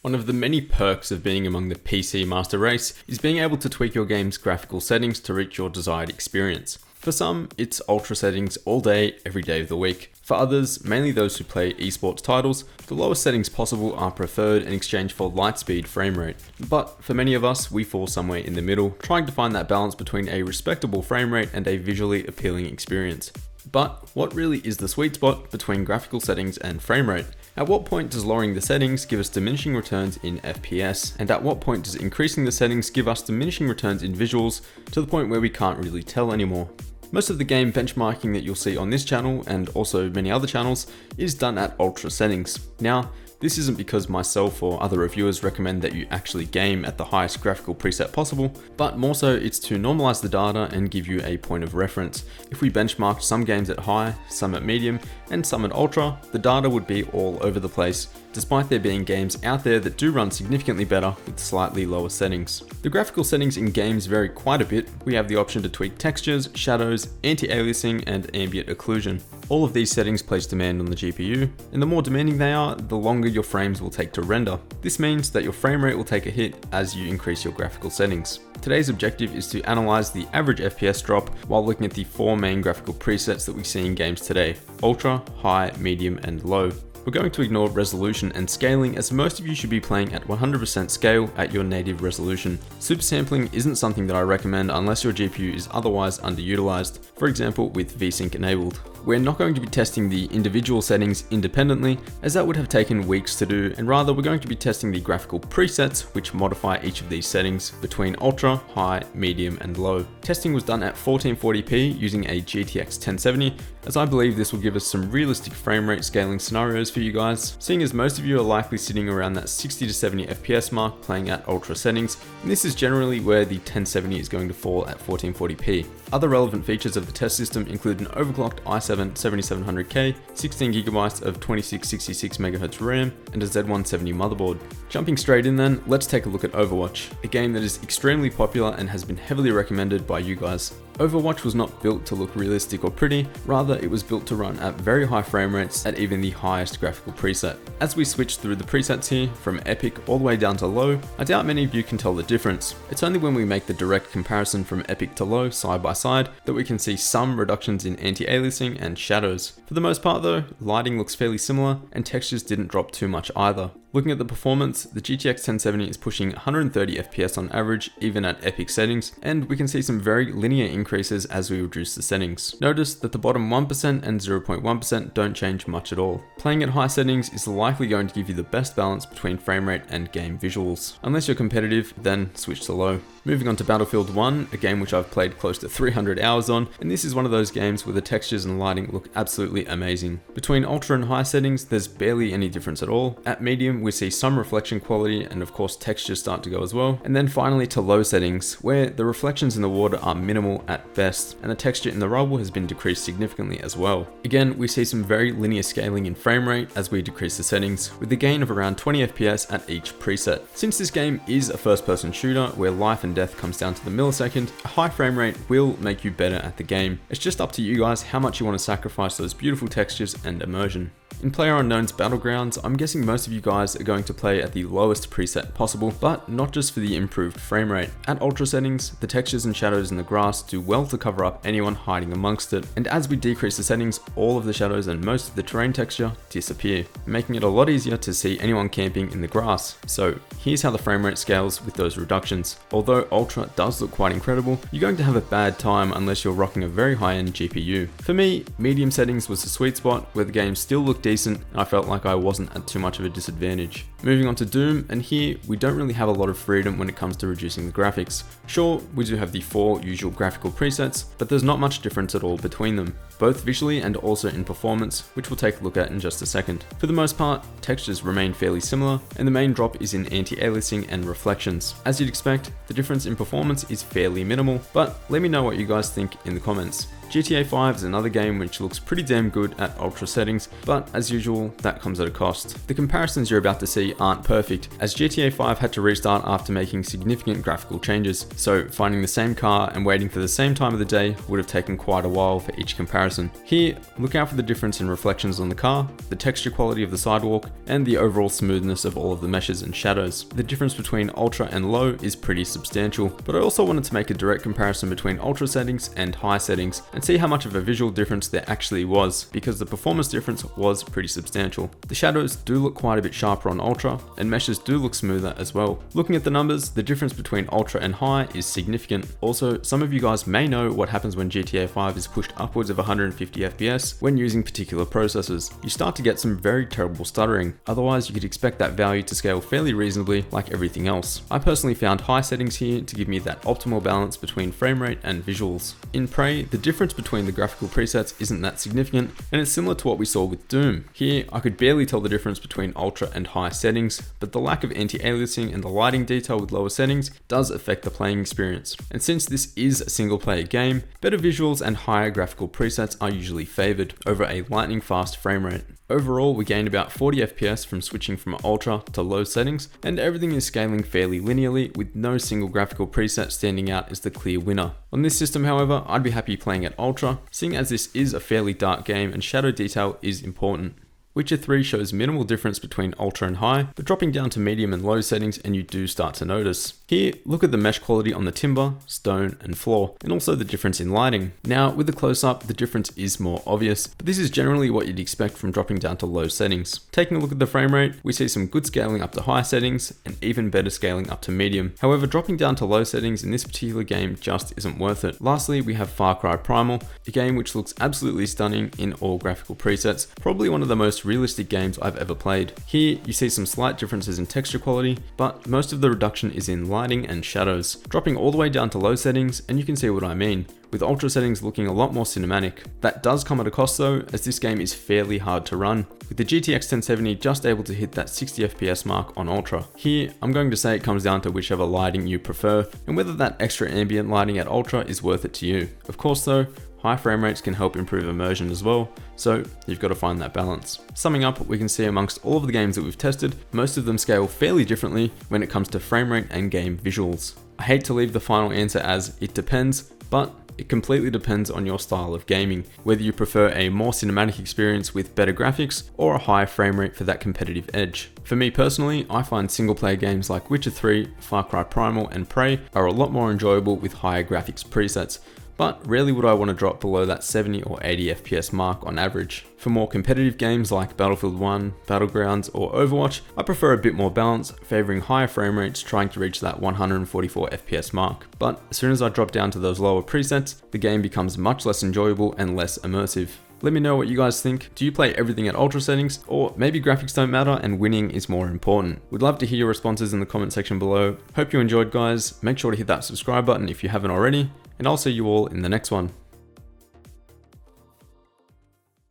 One of the many perks of being among the PC master race is being able to tweak your game's graphical settings to reach your desired experience. For some, it's ultra settings all day, every day of the week. For others, mainly those who play esports titles, the lowest settings possible are preferred in exchange for light speed frame rate. But for many of us, we fall somewhere in the middle, trying to find that balance between a respectable frame rate and a visually appealing experience. But what really is the sweet spot between graphical settings and frame rate? At what point does lowering the settings give us diminishing returns in FPS? And at what point does increasing the settings give us diminishing returns in visuals to the point where we can't really tell anymore? Most of the game benchmarking that you'll see on this channel and also many other channels is done at ultra settings. Now, this isn't because myself or other reviewers recommend that you actually game at the highest graphical preset possible, but more so it's to normalize the data and give you a point of reference. If we benchmarked some games at high, some at medium, and some at ultra, the data would be all over the place, despite there being games out there that do run significantly better with slightly lower settings. The graphical settings in games vary quite a bit. We have the option to tweak textures, shadows, anti-aliasing, and ambient occlusion. All of these settings place demand on the GPU, and the more demanding they are, the longer your frames will take to render. This means that your frame rate will take a hit as you increase your graphical settings. Today's objective is to analyze the average FPS drop while looking at the four main graphical presets that we see in games today: ultra, high, medium, and low. We're going to ignore resolution and scaling, as most of you should be playing at 100% scale at your native resolution. Super sampling isn't something that I recommend unless your GPU is otherwise underutilized, for example with VSync enabled. We're not going to be testing the individual settings independently, as that would have taken weeks to do, and rather we're going to be testing the graphical presets which modify each of these settings between ultra, high, medium, and low. Testing was done at 1440p using a GTX 1070, as I believe this will give us some realistic frame rate scaling scenarios for you guys, seeing as most of you are likely sitting around that 60 to 70 FPS mark playing at ultra settings, and this is generally where the 1070 is going to fall at 1440p. Other relevant features of the test system include an overclocked i7 7700K, 16GB of 2666 MHz RAM, and a Z170 motherboard. Jumping straight in then, let's take a look at Overwatch, a game that is extremely popular and has been heavily recommended by you guys. Overwatch was not built to look realistic or pretty, rather it was built to run at very high frame rates at even the highest graphical preset. As we switch through the presets here, from epic all the way down to low, I doubt many of you can tell the difference. It's only when we make the direct comparison from epic to low side by side that we can see some reductions in anti-aliasing and shadows. For the most part though, lighting looks fairly similar and textures didn't drop too much either. Looking at the performance, the GTX 1070 is pushing 130 FPS on average, even at epic settings, and we can see some very linear increases as we reduce the settings. Notice that the bottom 1% and 0.1% don't change much at all. Playing at high settings is likely going to give you the best balance between frame rate and game visuals. Unless you're competitive, then switch to low. Moving on to Battlefield 1, a game which I've played close to 300 hours on, and this is one of those games where the textures and lighting look absolutely amazing. Between ultra and high settings, there's barely any difference at all. At medium, we see some reflection quality, and of course textures start to go as well. And then finally to low settings, where the reflections in the water are minimal at best, and the texture in the rubble has been decreased significantly as well. Again, we see some very linear scaling in frame rate as we decrease the settings, with a gain of around 20 FPS at each preset. Since this game is a first-person shooter where life and death comes down to the millisecond, a high frame rate will make you better at the game. It's just up to you guys how much you want to sacrifice those beautiful textures and immersion. In PlayerUnknown's Battlegrounds, I'm guessing most of you guys are going to play at the lowest preset possible, but not just for the improved frame rate. At ultra settings, the textures and shadows in the grass do well to cover up anyone hiding amongst it, and as we decrease the settings, all of the shadows and most of the terrain texture disappear, making it a lot easier to see anyone camping in the grass. So here's how the frame rate scales with those reductions. Although ultra does look quite incredible, you're going to have a bad time unless you're rocking a very high-end GPU. For me, medium settings was the sweet spot where the game still looked decent and I felt like I wasn't at too much of a disadvantage. Moving on to Doom, and here we don't really have a lot of freedom when it comes to reducing the graphics. Sure, we do have the four usual graphical presets, but there's not much difference at all between them, both visually and also in performance, which we'll take a look at in just a second. For the most part, textures remain fairly similar, and the main drop is in anti-aliasing and reflections. As you'd expect, the difference in performance is fairly minimal, but let me know what you guys think in the comments. GTA 5 is another game which looks pretty damn good at ultra settings, but as usual, that comes at a cost. The comparisons you're about to see aren't perfect, as GTA 5 had to restart after making significant graphical changes, so finding the same car and waiting for the same time of the day would have taken quite a while for each comparison. Here, look out for the difference in reflections on the car, the texture quality of the sidewalk, and the overall smoothness of all of the meshes and shadows. The difference between ultra and low is pretty substantial, but I also wanted to make a direct comparison between ultra settings and high settings and see how much of a visual difference there actually was, because the performance difference was pretty substantial. The shadows do look quite a bit sharper on ultra, and meshes do look smoother as well. Looking at the numbers, the difference between ultra and high is significant. Also, some of you guys may know what happens when GTA 5 is pushed upwards of 150 FPS when using particular processors. You start to get some very terrible stuttering, otherwise you could expect that value to scale fairly reasonably like everything else. I personally found high settings here to give me that optimal balance between frame rate and visuals. In Prey, the difference between the graphical presets isn't that significant, and it's similar to what we saw with Doom. Here, I could barely tell the difference between ultra and high settings, but the lack of anti-aliasing and the lighting detail with lower settings does affect the playing experience. And since this is a single player game, better visuals and higher graphical presets are usually favored over a lightning fast frame rate. Overall, we gained about 40 FPS from switching from ultra to low settings, and everything is scaling fairly linearly with no single graphical preset standing out as the clear winner. On this system, however, I'd be happy playing at ultra, seeing as this is a fairly dark game and shadow detail is important. Witcher 3 shows minimal difference between ultra and high, but dropping down to medium and low settings and you do start to notice. Here, look at the mesh quality on the timber, stone, and floor, and also the difference in lighting. Now, with the close-up, the difference is more obvious, but this is generally what you'd expect from dropping down to low settings. Taking a look at the frame rate, we see some good scaling up to high settings, and even better scaling up to medium. However, dropping down to low settings in this particular game just isn't worth it. Lastly, we have Far Cry Primal, a game which looks absolutely stunning in all graphical presets, probably one of the most realistic games I've ever played. Here, you see some slight differences in texture quality, but most of the reduction is in lighting and shadows. Dropping all the way down to low settings, and you can see what I mean, with ultra settings looking a lot more cinematic. That does come at a cost though, as this game is fairly hard to run, with the GTX 1070 just able to hit that 60 FPS mark on ultra. Here, I'm going to say it comes down to whichever lighting you prefer, and whether that extra ambient lighting at ultra is worth it to you. Of course though, high frame rates can help improve immersion as well, so you've got to find that balance. Summing up, we can see amongst all of the games that we've tested, most of them scale fairly differently when it comes to frame rate and game visuals. I hate to leave the final answer as it depends, but it completely depends on your style of gaming, whether you prefer a more cinematic experience with better graphics or a high frame rate for that competitive edge. For me personally, I find single player games like Witcher 3, Far Cry Primal, and Prey are a lot more enjoyable with higher graphics presets, but rarely would I want to drop below that 70 or 80 FPS mark on average. For more competitive games like Battlefield 1, Battlegrounds, or Overwatch, I prefer a bit more balance, favouring higher frame rates trying to reach that 144 FPS mark. But as soon as I drop down to those lower presets, the game becomes much less enjoyable and less immersive. Let me know what you guys think. Do you play everything at ultra settings, or maybe graphics don't matter and winning is more important? We'd love to hear your responses in the comment section below. Hope you enjoyed, guys. Make sure to hit that subscribe button if you haven't already, and I'll see you all in the next one.